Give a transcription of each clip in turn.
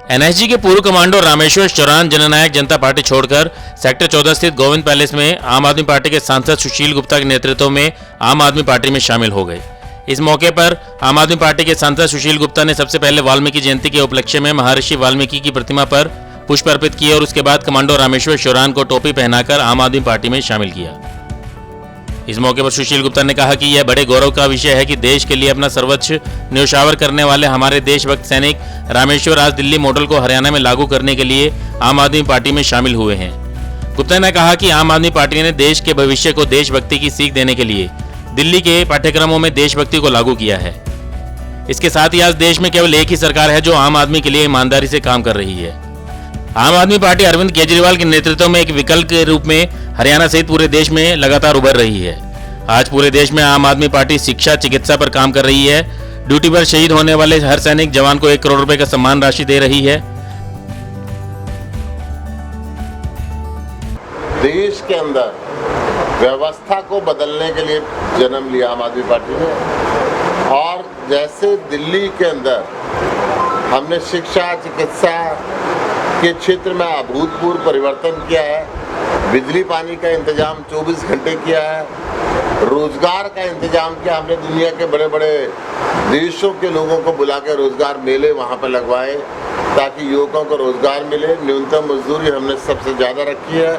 NSG के पूर्व commando Rameshwar चौरान जननायक जनता party छोड़कर सेक्टर 14 स्थित गोविंद पैलेस में आम आदमी पार्टी के सांसद सुशील गुप्ता के नेतृत्व में आम आदमी पार्टी में शामिल हो गए। इस मौके पर आम आदमी पार्टी के सांसद सुशील गुप्ता ने सबसे पहले वाल्मीकि जयंती के उपलक्ष्य में महर्षि वाल्मीकि की प्रतिमा पर पुष्प अर्पित किए और उसके बाद कमांडो रामेश्वर चौरान को टोपी पहनाकर आम आदमी पार्टी में शामिल किया। इस मौके पर सुशील गुप्ता ने कहा कि यह बड़े गौरव का विषय है कि देश के लिए अपना सर्वोच्च न्योछावर करने वाले हमारे देशभक्त सैनिक रामेश्वर आज दिल्ली मॉडल को हरियाणा में लागू करने के लिए आम आदमी पार्टी में शामिल हुए हैं। गुप्ता ने कहा कि आम आदमी पार्टी ने देश के भविष्य को देशभक्ति की सीख देने के लिए दिल्ली के पाठ्यक्रमों में देशभक्ति को लागू किया है। इसके साथ ही आज देश में केवल एक ही सरकार है जो आम आदमी के लिए ईमानदारी से काम कर रही है। आम आदमी पार्टी अरविंद केजरीवाल के नेतृत्व में एक विकल्प के रूप में हरियाणा सहित पूरे देश में लगातार उभर रही है। आज पूरे देश में आम आदमी पार्टी शिक्षा चिकित्सा पर काम कर रही है। ड्यूटी पर शहीद होने वाले हर सैनिक जवान को 1 करोड़ रुपए का सम्मान राशि दे रही है। देश के अंदर व्यवस्था को बदलने के लिए जन्म लिया आम आदमी पार्टी ने, और जैसे दिल्ली के अंदर हमने शिक्षा चिकित्सा के क्षेत्र में अभूतपूर्व परिवर्तन किया है, बिजली पानी का इंतजाम 24 घंटे किया है, रोजगार का इंतजाम किया। हमने दुनिया के बड़े बड़े देशों के लोगों को बुला के रोजगार मेले वहाँ पर लगवाए ताकि युवकों को रोजगार मिले। न्यूनतम मजदूरी हमने सबसे ज़्यादा रखी है,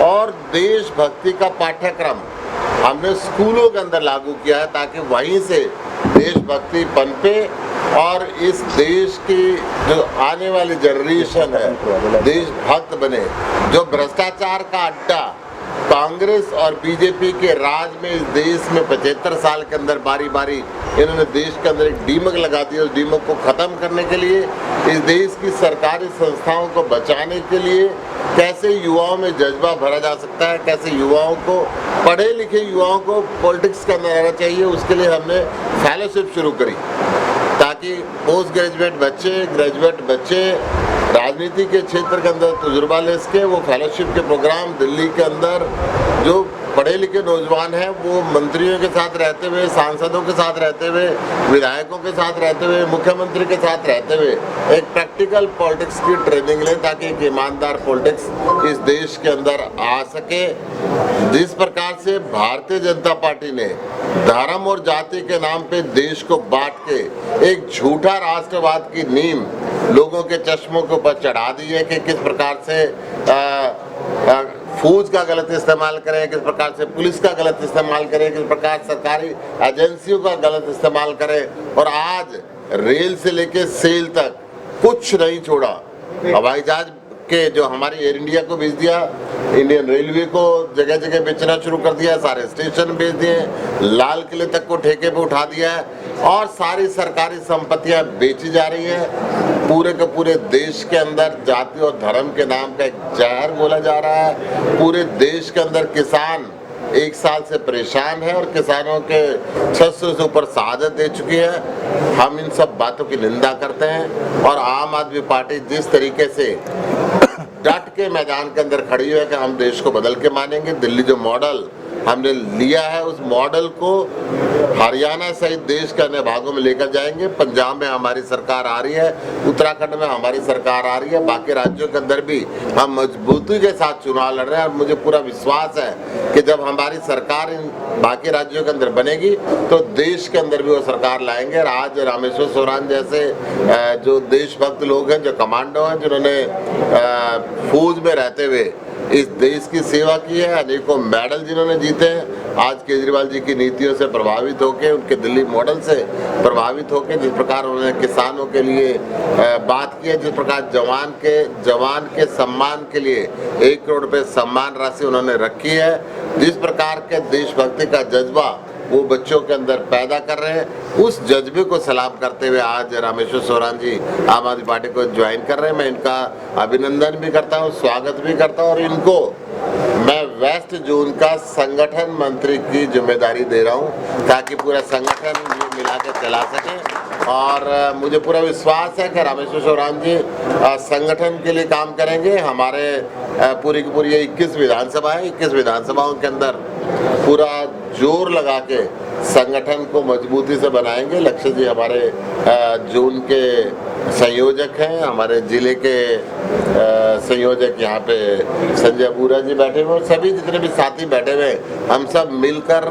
और देशभक्ति का पाठ्यक्रम हमने स्कूलों के अंदर लागू किया है ताकि वहीं से देशभक्ति पनपे और इस देश की जो आने वाली जनरेशन है देशभक्त बने। जो भ्रष्टाचार का अड्डा कांग्रेस और बीजेपी के राज में इस देश में 75 साल के अंदर बारी बारी इन्होंने देश के अंदर एक डीमक लगा दी। उस डीमक को ख़त्म करने के लिए, इस देश की सरकारी संस्थाओं को बचाने के लिए कैसे युवाओं में जज्बा भरा जा सकता है, कैसे युवाओं को, पढ़े लिखे युवाओं को पॉलिटिक्स के अंदर आना चाहिए, उसके लिए हमने फेलोशिप शुरू करी ताकि पोस्ट ग्रेजुएट बच्चे, ग्रेजुएट बच्चे राजनीति के क्षेत्र के अंदर तजुर्बा ले सके। वो फेलोशिप के प्रोग्राम दिल्ली के अंदर जो पढ़े लिखे नौजवान हैं वो मंत्रियों के साथ रहते हुए, सांसदों के साथ रहते हुए, विधायकों के साथ रहते हुए, मुख्यमंत्री के साथ रहते हुए एक प्रैक्टिकल पॉलिटिक्स की ट्रेनिंग लें ताकि एक ईमानदार पॉलिटिक्स इस देश के अंदर आ सके। जिस प्रकार से भारतीय जनता पार्टी ने धर्म और जाति के नाम पे देश को बांट के एक झूठा राष्ट्रवाद की नींव लोगों के चश्मों के ऊपर चढ़ा दी है कि किस प्रकार से फौज का गलत इस्तेमाल करें, किस प्रकार से पुलिस का गलत इस्तेमाल करें, किस प्रकार सरकारी एजेंसियों का गलत इस्तेमाल करें, और आज रेल से लेके सेल तक कुछ नहीं छोड़ा। हवाई जहाज के जो हमारी एयर इंडिया को बेच दिया, इंडियन रेलवे को जगह जगह बेचना शुरू कर दिया, सारे स्टेशन बेच दिए, लाल किले तक को ठेके पे उठा दिया है, और सारी सरकारी संपत्तियां बेची जा रही हैं। पूरे के पूरे देश के अंदर जाति और धर्म के नाम का एक जहर बोला जा रहा है। पूरे देश के अंदर किसान 1 साल से परेशान है और किसानों के 600 से ऊपर शहादत दे चुकी है। हम इन सब बातों की निंदा करते हैं, और आम आदमी पार्टी जिस तरीके से डट के मैदान के अंदर खड़ी है कि हम देश को बदल के मानेंगे, दिल्ली जो मॉडल हमने लिया है उस मॉडल को हरियाणा सहित देश के अन्य भागों में लेकर जाएंगे। पंजाब में हमारी सरकार आ रही है, उत्तराखंड में हमारी सरकार आ रही है, बाकी राज्यों के अंदर भी हम मजबूती के साथ चुनाव लड़ रहे हैं। और मुझे पूरा विश्वास है कि जब हमारी सरकार इन बाकी राज्यों के अंदर बनेगी तो देश के अंदर भी वो सरकार लाएंगे। और आज रामेश्वर चौरान जैसे जो देशभक्त लोग हैं, जो कमांडो हैं, जिन्होंने फौज में रहते हुए इस देश की सेवा की है, अनेकों मेडल जिन्होंने जीते हैं, आज केजरीवाल जी की नीतियों से प्रभावित होकर, उनके दिल्ली मॉडल से प्रभावित होकर, जिस प्रकार उन्होंने किसानों के लिए बात की है, जिस प्रकार जवान के सम्मान के लिए 1 करोड़ रुपए सम्मान राशि उन्होंने रखी है, जिस प्रकार के देशभक्ति का जज्बा वो बच्चों के अंदर पैदा कर रहे हैं, उस जज्बे को सलाम करते हुए आज रामेश्वर चौरान जी आम आदमी पार्टी को ज्वाइन कर रहे हैं। मैं इनका अभिनंदन भी करता हूं, स्वागत भी करता हूं, और इनको मैं वेस्ट जोन का संगठन मंत्री की जिम्मेदारी दे रहा हूं ताकि पूरा संगठन मिला के चला सके। और मुझे पूरा विश्वास है कि रामेश्वर चौरान जी संगठन के लिए काम करेंगे। हमारे पूरी की पूरी 21 विधानसभा है, 21 विधानसभाओं के अंदर पूरा जोर लगा के संगठन को मजबूती से बनाएंगे। लक्ष्य जी हमारे जून के संयोजक हैं, हमारे जिले के संयोजक यहाँ पे संजय बूरा जी बैठे हुए, और सभी जितने भी साथी बैठे हुए, हम सब मिलकर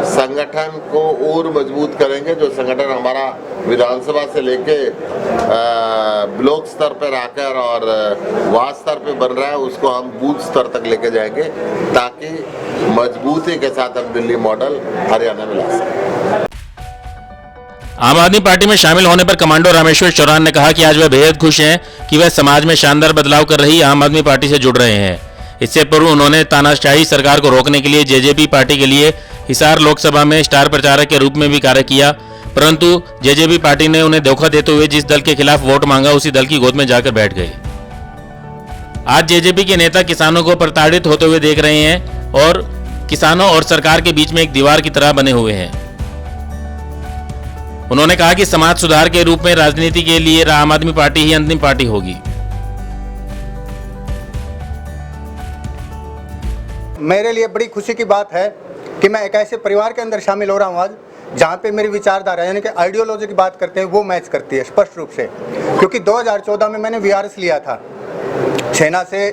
संगठन को और मजबूत करेंगे। जो संगठन हमारा विधानसभा से लेके ब्लॉक स्तर पर आकर और वार्ड स्तर पे बन रहा है, उसको हम बूथ स्तर तक लेके जाएंगे, ताकि मजबूती के साथ हम दिल्ली मॉडल हरियाणा में ला सकें। आम आदमी पार्टी में शामिल होने पर कमांडो रामेश्वर चौहान ने कहा कि आज वह बेहद खुश हैं कि वह समाज में शानदार बदलाव कर रही आम आदमी पार्टी से जुड़ रहे हैं। इससे पूर्व उन्होंने तानाशाही सरकार को रोकने के लिए जेजेपी पार्टी के लिए हिसार लोकसभा में स्टार प्रचारक के रूप में भी कार्य किया, परंतु जेजेपी पार्टी ने उन्हें धोखा देते हुए जिस दल के खिलाफ वोट मांगा उसी दल की गोद में जाकर बैठ गए। आज जेजेपी के नेता किसानों को प्रताड़ित होते हुए देख रहे हैं और किसानों और सरकार के बीच में एक दीवार की तरह बने हुए हैं। उन्होंने कहा कि समाज सुधार के रूप में राजनीति के लिए आम आदमी पार्टी ही अंतिम पार्टी होगी। मेरे लिए बड़ी खुशी की बात है कि मैं एक ऐसे परिवार के अंदर शामिल हो रहा हूँ आज, जहाँ पे मेरी विचारधारा यानी कि आइडियोलॉजी की बात करते हैं वो मैच करती है स्पष्ट रूप से। क्योंकि 2014 में मैंने वीआरएस लिया था, सेना से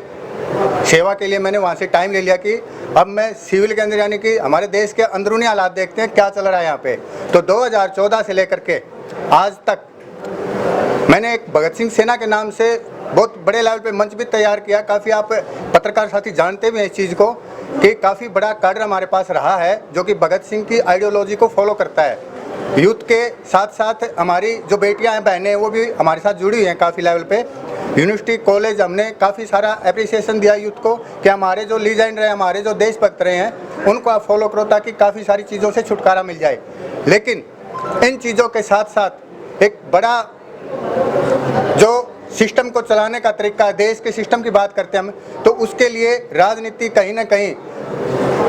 सेवा के लिए मैंने वहाँ से टाइम ले लिया कि अब मैं सिविल के अंदर यानी कि हमारे देश के अंदरूनी हालात देखते हैं क्या चल रहा है यहाँ पे। तो 2014 से लेकर के आज तक मैंने एक भगत सिंह सेना के नाम से बहुत बड़े लेवल पे मंच भी तैयार किया। काफ़ी आप पत्रकार साथी जानते भी हैं इस चीज़ को कि काफ़ी बड़ा काडर हमारे पास रहा है जो कि भगत सिंह की आइडियोलॉजी को फॉलो करता है। यूथ के साथ साथ हमारी जो बेटियां हैं, बहनें हैं, वो भी हमारे साथ जुड़ी हुई हैं काफ़ी लेवल पे। यूनिवर्सिटी कॉलेज हमने काफ़ी सारा अप्रिसिएशन दिया यूथ को कि हमारे जो लीजेंड रहे, हमारे जो देशभक्त रहे हैं, उनको आप फॉलो करो ताकि काफ़ी सारी चीज़ों से छुटकारा मिल जाए। लेकिन इन चीज़ों के साथ साथ एक बड़ा जो सिस्टम को चलाने का तरीका है, देश के सिस्टम की बात करते हैं हम, तो उसके लिए राजनीति कहीं ना कहीं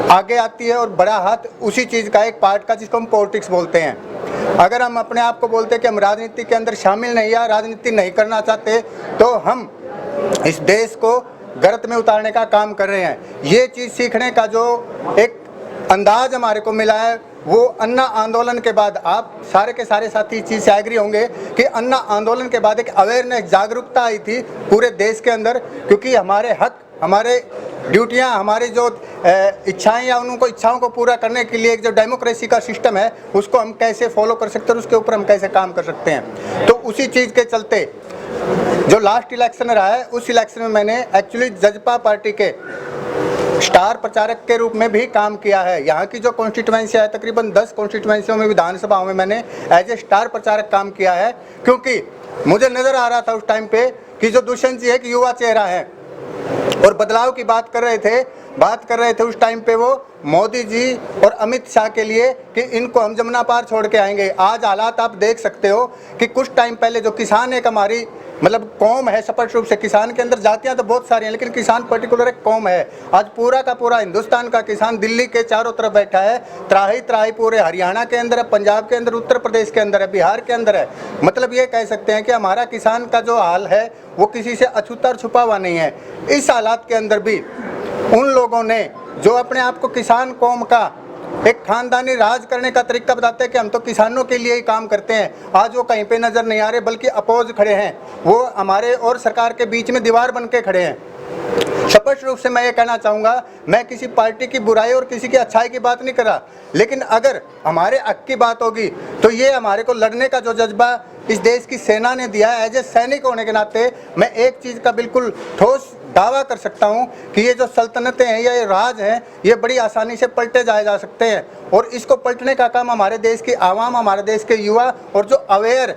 आगे आती है और बड़ा हाथ उसी चीज़ का एक पार्ट का जिसको हम पॉलिटिक्स बोलते हैं। अगर हम अपने आप को बोलते हैं कि हम राजनीति के अंदर शामिल नहीं या राजनीति नहीं करना चाहते, तो हम इस देश को गर्त में उतारने का काम कर रहे हैं। ये चीज़ सीखने का जो एक अंदाज हमारे को मिला है वो अन्ना आंदोलन के बाद, आप सारे के सारे साथी इस चीज़ से एग्री होंगे कि अन्ना आंदोलन के बाद एक अवेयरनेस, जागरूकता आई थी पूरे देश के अंदर। क्योंकि हमारे हक, हमारे ड्यूटियां, हमारी जो इच्छाएं या उनको इच्छाओं को पूरा करने के लिए एक जो डेमोक्रेसी का सिस्टम है उसको हम कैसे फॉलो कर सकते हैं और उसके ऊपर हम कैसे काम कर सकते हैं। तो उसी चीज़ के चलते जो लास्ट इलेक्शन रहा है उस इलेक्शन में मैंने एक्चुअली जजपा पार्टी के स्टार प्रचारक के रूप में भी काम किया है। यहाँ की जो कॉन्स्टिट्यूएंसी है, तकरीबन 10 कॉन्स्टिट्यूएंसियों में विधानसभाओं में मैंने एज ए स्टार प्रचारक काम किया है। क्योंकि मुझे नज़र आ रहा था उस टाइम पे कि जो दुष्यंत जी है कि युवा चेहरा है और बदलाव की बात कर रहे थे उस टाइम पे वो मोदी जी और अमित शाह के लिए कि इनको हम जमुना पार छोड़ के आएंगे। आज हालात आप देख सकते हो कि कुछ टाइम पहले जो किसान एक हमारी मतलब कौम है, स्पष्ट रूप से किसान के अंदर जातियां तो बहुत सारी हैं लेकिन किसान पर्टिकुलर एक कौम है। आज पूरा का पूरा हिंदुस्तान का किसान दिल्ली के चारों तरफ बैठा है, त्राही त्राही पूरे हरियाणा के अंदर है, पंजाब के अंदर, उत्तर प्रदेश के अंदर है, बिहार के अंदर है। मतलब ये कह सकते हैं कि हमारा किसान का जो हाल है वो किसी से अछूता और छुपा हुआ नहीं है। इस हालात के अंदर भी उन लोगों ने जो अपने आप को किसान कौम का एक खानदानी राज करने का तरीका बताते हैं कि हम तो किसानों के लिए ही काम करते हैं, आज वो कहीं पे नज़र नहीं आ रहे बल्कि अपोज खड़े हैं, वो हमारे और सरकार के बीच में दीवार बन के खड़े हैं। स्पष्ट रूप से मैं ये कहना चाहूँगा, मैं किसी पार्टी की बुराई और किसी की अच्छाई की बात नहीं कर रहा, लेकिन अगर हमारे हक की बात होगी तो ये हमारे को लड़ने का जो जज्बा इस देश की सेना ने दिया है, एज ए सैनिक होने के नाते मैं एक चीज़ का बिल्कुल ठोस दावा कर सकता हूं कि ये जो सल्तनतें हैं या ये राज हैं ये बड़ी आसानी से पलटे जाए जा सकते हैं। और इसको पलटने का काम हमारे देश की आवाम, हमारे देश के युवा और जो अवेयर,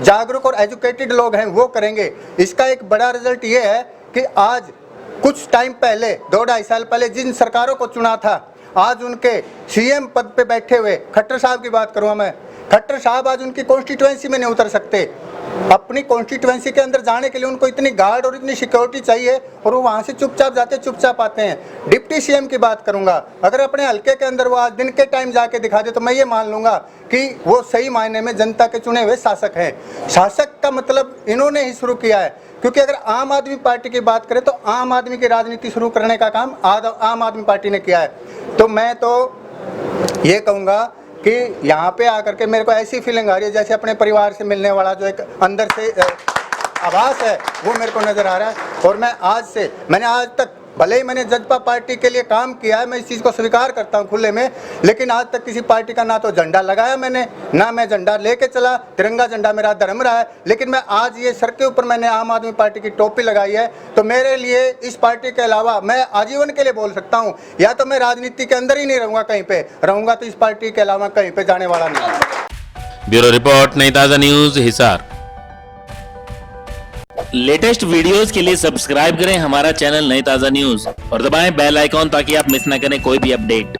जागरूक और एजुकेटेड लोग हैं वो करेंगे। इसका एक बड़ा रिजल्ट ये है कि आज कुछ टाइम पहले, 2-2.5 साल पहले जिन सरकारों को चुना था, आज उनके सीएम पद पे बैठे हुए खट्टर साहब की बात करूँगा मैं, खट्टर साहब आज उनकी कॉन्स्टिट्यूएंसी में नहीं उतर सकते। अपनी कॉन्स्टिट्यूएंसी के अंदर जाने के लिए उनको इतनी गार्ड और इतनी सिक्योरिटी चाहिए और वो वहाँ से चुपचाप जाते, चुपचाप आते हैं। डिप्टी सीएम की बात करूँगा, अगर अपने हल्के के अंदर वो आज दिन के टाइम जाके दिखा दे तो मैं ये मान लूँगा कि वो सही मायने में जनता के चुने हुए शासक हैं। शासक का मतलब इन्होंने ही शुरू किया है, क्योंकि अगर आम आदमी पार्टी की बात करें तो आम आदमी की राजनीति शुरू करने का काम आम आदमी पार्टी ने किया है। तो मैं तो ये कहूँगा कि यहाँ पे आकर के मेरे को ऐसी फीलिंग आ रही है जैसे अपने परिवार से मिलने वाला जो एक अंदर से आभास है वो मेरे को नज़र आ रहा है। और मैंने आज तक भले ही मैंने जजपा पार्टी के लिए काम किया है, मैं इस चीज़ को स्वीकार करता हूँ खुले में, लेकिन आज तक किसी पार्टी का ना तो झंडा लगाया मैंने, ना मैं झंडा लेके चला। तिरंगा झंडा मेरा धर्म रहा है, लेकिन मैं आज ये सर के ऊपर मैंने आम आदमी पार्टी की टोपी लगाई है, तो मेरे लिए इस पार्टी के अलावा मैं आजीवन के लिए बोल सकता हूँ, या तो मैं राजनीति के अंदर ही नहीं रहूँगा, कहीं पे रहूँगा तो इस पार्टी के अलावा कहीं पे जाने वाला नहीं। ब्यूरो रिपोर्ट, नई ताज़ा न्यूज़, हिसार। लेटेस्ट वीडियोस के लिए सब्सक्राइब करें हमारा चैनल नई ताज़ा न्यूज़ और दबाएं बेल आइकॉन ताकि आप मिस ना करें कोई भी अपडेट।